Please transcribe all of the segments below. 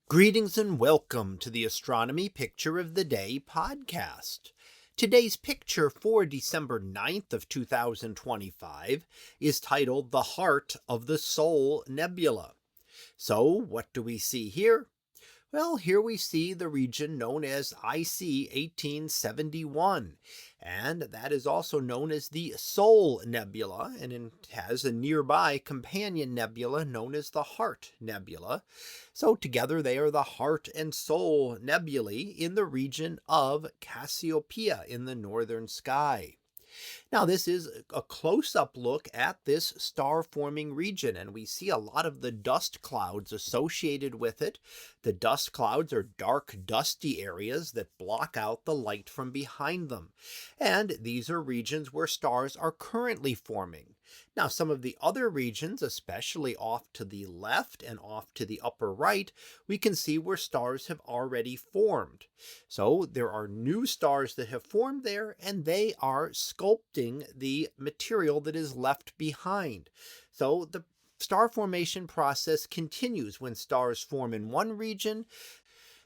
Greetings and welcome to the Astronomy Picture of the Day podcast. Today's picture for December 9th of 2025 is titled The Heart of the Soul Nebula. So what do we see here? Well, here we see the region known as IC 1871, and that is also known as the Soul Nebula, and it has a nearby companion nebula known as the Heart Nebula. So together they are the Heart and Soul nebulae in the region of Cassiopeia in the northern sky. Now, this is a close-up look at this star-forming region, and we see a lot of the dust clouds associated with it. The dust clouds are dark, dusty areas that block out the light from behind them. And these are regions where stars are currently forming. Now, some of the other regions, especially off to the left and off to the upper right, we can see where stars have already formed. So there are new stars that have formed there, and they are sculpting the material that is left behind. So the star formation process continues. When stars form in one region,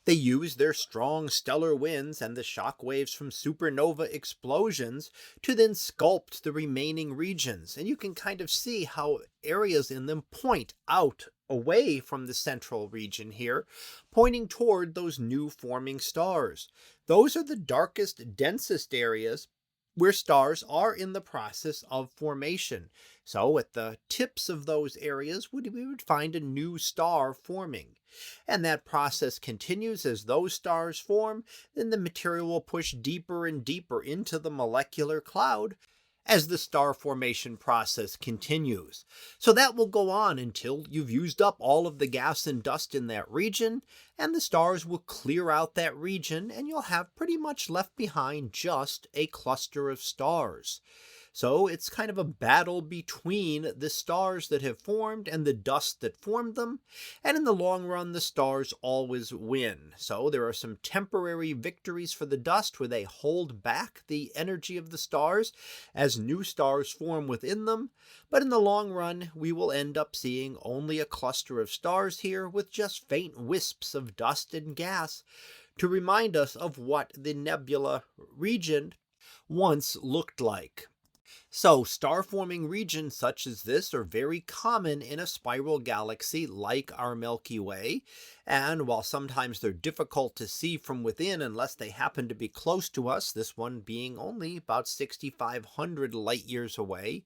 they use their strong stellar winds and the shock waves from supernova explosions to then sculpt the remaining regions. And you can kind of see how areas in them point out away from the central region here, pointing toward those new forming stars. Those are the darkest, densest areas where stars are in the process of formation. So at the tips of those areas, we would find a new star forming. And that process continues as those stars form, then the material will push deeper and deeper into the molecular cloud as the star formation process continues. So that will go on until you've used up all of the gas and dust in that region, and the stars will clear out that region, and you'll have pretty much left behind just a cluster of stars. So it's kind of a battle between the stars that have formed and the dust that formed them. And in the long run, the stars always win. So there are some temporary victories for the dust where they hold back the energy of the stars as new stars form within them. But in the long run, we will end up seeing only a cluster of stars here with just faint wisps of dust and gas to remind us of what the nebula region once looked like. So, star-forming regions such as this are very common in a spiral galaxy like our Milky Way, and while sometimes they're difficult to see from within unless they happen to be close to us, this one being only about 6,500 light years away,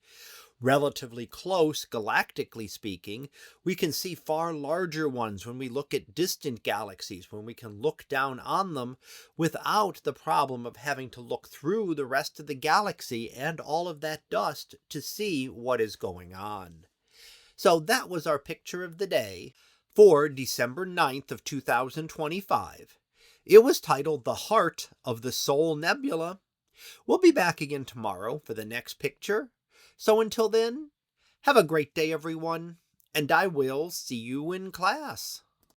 relatively close galactically speaking, we can see far larger ones when we look at distant galaxies, when we can look down on them without the problem of having to look through the rest of the galaxy and all of that dust to see what is going on. So that was our picture of the day for December 9th of 2025. It was titled The Heart of the Soul Nebula. We'll be back again tomorrow for the next picture. So until then, have a great day, everyone, and I will see you in class.